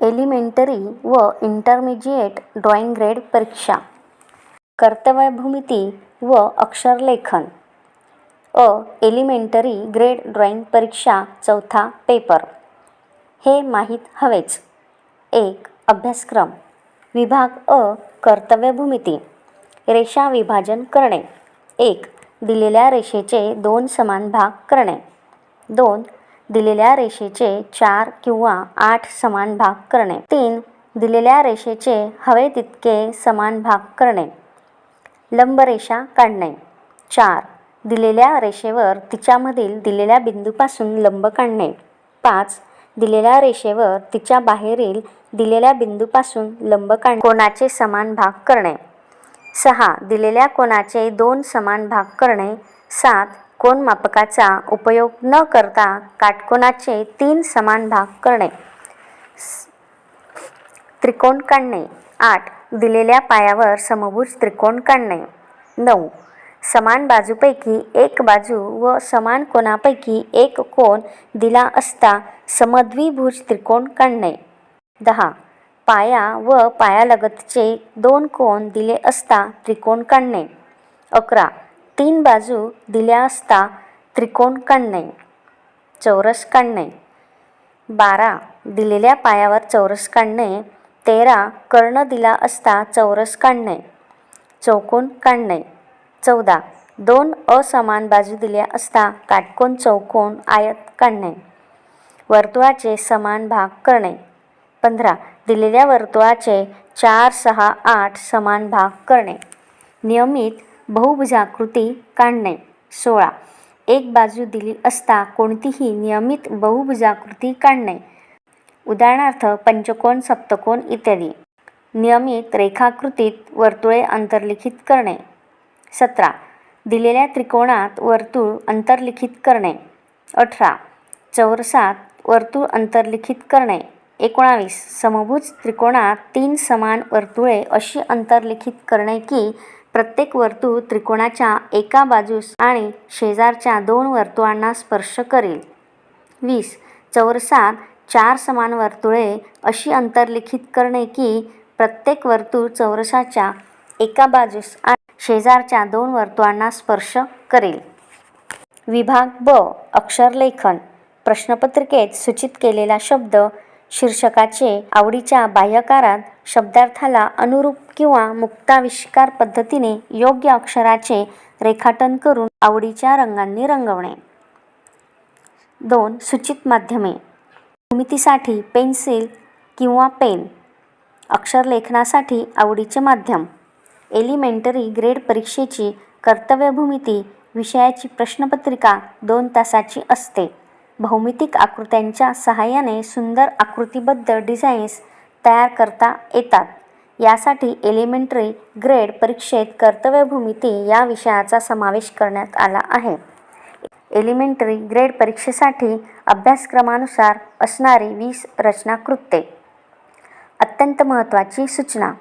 Elementary व intermediate drawing grade परीक्षा, कर्तव्य भूमिती व अक्षरलेखन. एलिमेंटरी ग्रेड ड्रॉइंग परीक्षा चौथा पेपर. हे माहीत हवेच. 1. अभ्यासक्रम. विभाग अ. कर्तव्य भूमिती. रेषा विभाजन करणे. 1. दिलेल्या रेषेचे 2 समान भाग करणे. 2. दिलेल्या रेषेचे 4 किंवा 8 समान भाग करणे. 3. दिलेल्या रेषेचे हवे तितके समान भाग करणे. लंबरेषा काढणे. 4. दिलेल्या रेषेवर तिच्यामधील दिलेल्या बिंदूपासून लंब काढणे. 5. दिलेल्या रेषेवर तिच्या बाहेरील दिलेल्या बिंदूपासून लंब काढणे. कोनाचे समान भाग करणे. 6. दिलेल्या कोनाचे 2 समान भाग करणे. 7. कोनमापकाचा उपयोग न करता काटकोनाचे 3 समान भाग करणे. त्रिकोण काढणे. 8. दिलेल्या पायावर समभुज त्रिकोण काढणे. 9. समान बाजूपैकी एक बाजू व समान कोनापैकी एक कोन दिला असता समद्विभुज त्रिकोण काढणे. 10. पाया व पायालगतचे 2 कोन दिले असता त्रिकोण काढणे. 11. 3 बाजू दिल्या असता त्रिकोण काढणे. चौरस काढणे. 12. दिलेल्या पायावर चौरस काढणे. 13. कर्ण दिला असता चौरस काढणे. चौकोन काढणे. 14. 2 असमान बाजू दिल्या असता काटकोन चौकोन आयत काढणे. वर्तुळाचे समान भाग करणे. 15. दिलेल्या वर्तुळाचे 4, 6, 8 समान भाग करणे. नियमित बहुभुजाकृती काढणे. 16. एक बाजू दिली असता कोणतीही नियमित बहुभुजाकृती काढणे. उदाहरणार्थ पंचकोन, सप्तकोन इत्यादी. नियमित रेखाकृतीत वर्तुळे अंतर्लिखित करणे. 17. दिलेल्या त्रिकोणात वर्तुळ अंतर्लिखित करणे. 18. चौरसात वर्तुळ अंतर्लिखित करणे. 19. समभुज त्रिकोणात 3 समान वर्तुळे अशी अंतर्लिखित करणे की प्रत्येक वर्तुळ त्रिकोणाच्या एका बाजूस आणि शेजारच्या 2 वर्तुळांना स्पर्श करेल. 20. चौरसात 4 समान वर्तुळे अशी अंतर्लिखित करणे की प्रत्येक वर्तुळ चौरसाच्या एका बाजूस आणि शेजारच्या 2 वर्तुळांना स्पर्श करेल. विभाग ब. अक्षरलेखन. प्रश्नपत्रिकेत सूचित केलेला शब्द शीर्षकाचे आवडीच्या बाह्यकारात शब्दार्थाला अनुरूप किंवा मुक्ताविष्कार पद्धतीने योग्य अक्षराचे रेखाटन करून आवडीच्या रंगांनी रंगवणे. 2. सूचित माध्यमे. भूमितीसाठी पेन्सिल किंवा पेन. अक्षरलेखनासाठी आवडीचे माध्यम. एलिमेंटरी ग्रेड परीक्षेची कर्तव्य भूमिती विषयाची प्रश्नपत्रिका 2 तासाची असते. भौमितिक आकृत्यांच्या सहाय्याने सुंदर आकृतिबद्ध डिझाईन्स तयार करता येतात. यासाठी एलिमेंटरी ग्रेड परीक्षेत कर्तव्य भूमिती या विषयाचा समावेश करण्यात आला आहे. एलिमेंटरी ग्रेड परीक्षेसाठी अभ्यासक्रमानुसार असणारी 20 रचनाकृत्ये. अत्यंत महत्त्वाची सूचना.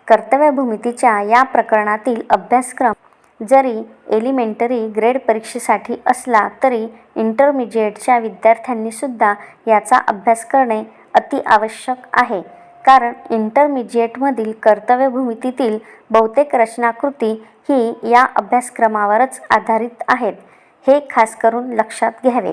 कर्तव्य भूमितीच्या या प्रकरणातील अभ्यासक्रम जरी एलिमेंटरी ग्रेड परीक्षेसाठी असला तरी इंटरमिजिएटच्या विद्यार्थ्यांनीसुद्धा याचा अभ्यास करणे अति आवश्यक आहे. कारण इंटरमिजिएटमधील कर्तव्य भूमितीतील बहुतेक रचनाकृती ही या अभ्यासक्रमावरच आधारित आहेत. हे खास करून लक्षात घ्यावे.